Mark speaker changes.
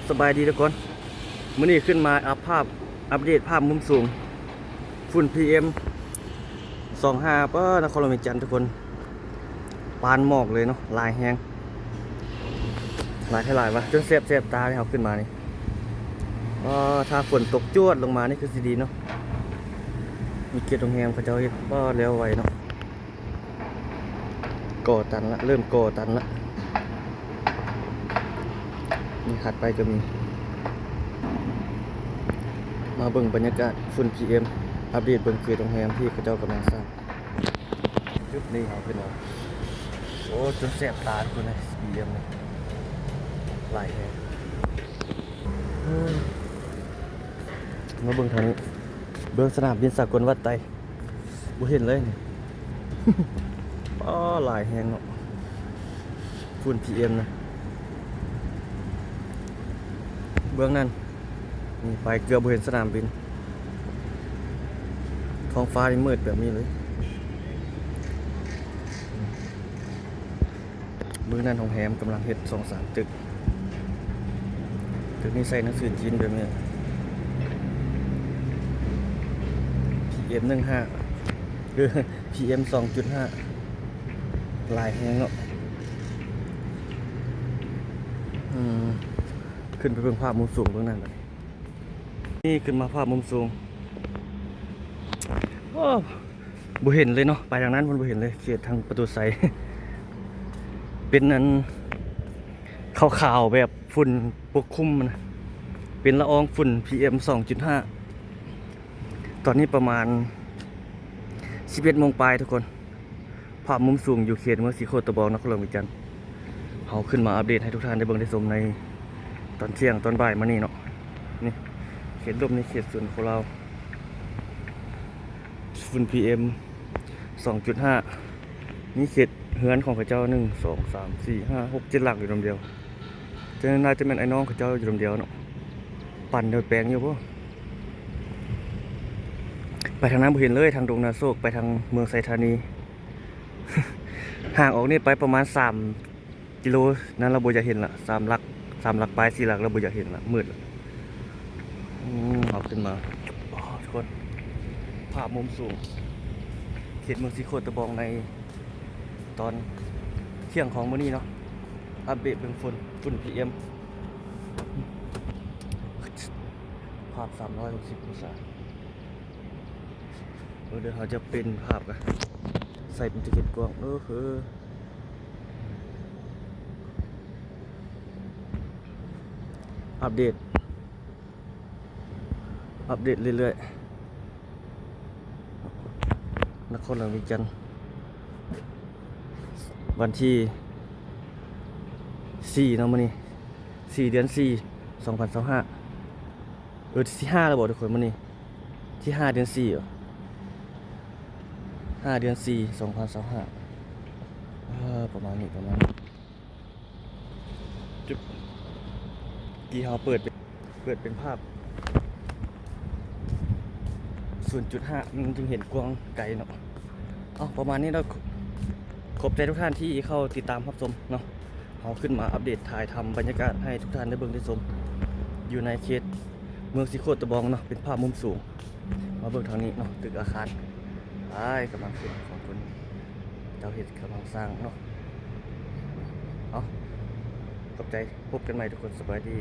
Speaker 1: สบายดีทุกคนมื้อนี้ขึ้นมาอัปเดตภาพมุมสูงฝุ่น PM 25ป้านครหลวงจันทร์ทุกคนปานหมอกเลยเนาะลายแห้งลายให้ลายวะจนเสียบตาเนี่ยเอาขึ้นมานี่ถ้าฝนตกจวดลงมานี่คือสิดีเนาะมีเกียรติโรงแรมเขาเจ้าเฮ็ดบ่แล้วไว้เนาะก่อตันละเริ่มก่อตันละมีขัดไปก็มีมาเบิ่งบรรยากาศฝุ่น PM อัปเดตเบิ่งคือโรงแรมที่เขาเจ้ากำลังสร้างจุดนี้เอาขึ้นมาโอ้จนแสบตาคนเลยสี่เหลี่ยมเลยไหลแฮงมาเบิ่งทางนี้เบิ่งสนามบินสากลวัดไตบ่เห็นเลยนี่ หลายแฮงเนาะฝุ่น PM นะเบื้องนั้นนี่ไปเกือบบ่เห็นสนามบินท้องฟ้านี่มืดแบบนี้เลยเบื้องนั้นโรงแรมกำลังเฮ็ด 2-3 ตึกนี้ใส่หนังสือจีนแบบนี้ PM 15คือ PM 2.5 ลายแฮงเนาะขึ้นไปเบิ่งภาพมุมสูงเบื้องนั้นเลยนี่ขึ้นมาภาพมุมสูงบ่เห็นเลยเนาะไปทางนั้นมันบ่เห็นเลยเขตทางประตูไซ เป็นนั้นขาวๆแบบฝุ่นปกคลุมนะเป็นละอองฝุ่น PM 2.5 ตอนนี้ประมาณ 11 โมงปลายทุกคนภาพมุมสูงอยู่เขตเมืองศรีโคตบองนครหลวงวิจันทร์เขาขึ้นมาอัปเดตให้ทุกท่านได้เบิ่งได้ชมในตอนเที่ยงตอนบ่ายมานี่เนาะนี่เขตลมในเขตส่วนของเราฝุ่น PM 2.5 นี่เขตเฮือนของเขาเจ้า1 2 3 4 5 6 7 หลักอยู่ลำเดียวจะน่าจะเป็นไอ้น้องเขาเจ้าอยู่ลำเดียวเนาะปั่นเดินแปลงอยู่ป่ะไปทางนั้นบ่เห็นเลยทางดงนาโศกไปทางเมืองไซธานี ห่างออกนี่ไปประมาณ3 กิโลนั้นเราบ่อยากเห็นละ3 หลักปลาย4 หลักเราบ่อยากเห็นละมืดละเอาขึ้นมาทุกคนภาพมุมสูงเขตเมืองศรีโคตบองในตอนเที่ยงของมื้อนี้เนาะอัปเดตเบิ่งฝุ่น PM ภาพ360 องศาเดี๋ยวเขาจะเป็นภาพกันใส่เป็นจะเก็บกล้องอัปเดตเรื่อยๆนครหลวงวิจันทร์วันที่4เนาะมื้อนี้4 เดือน 4 2025ที่5แล้วบ่ทุกคนมื้อนี้ที่5 เดือน 4เหรอ5 เดือน 4 2025ประมาณนี้จุดกี่เขาเปิดเป็นภาพ 0.5 มันจึงเห็นกว้างไกลเนาะประมาณนี้เราขอบใจทุกท่านที่เข้าติดตามรับชมเนาะเขาขึ้นมาอัปเดตถ่ายทำบรรยากาศให้ทุกท่านได้เบิ่งได้ชมอยู่ในเขตเมืองศรีโคตบองเนาะเป็นภาพมุมสูงมาเบิ่งทางนี้เนาะตึกอาคารกำลังขึ้นของคนเจ้าเฮ็ดกำลังสร้างเนาะขอบใจพบกันใหม่ทุกคนสบายดี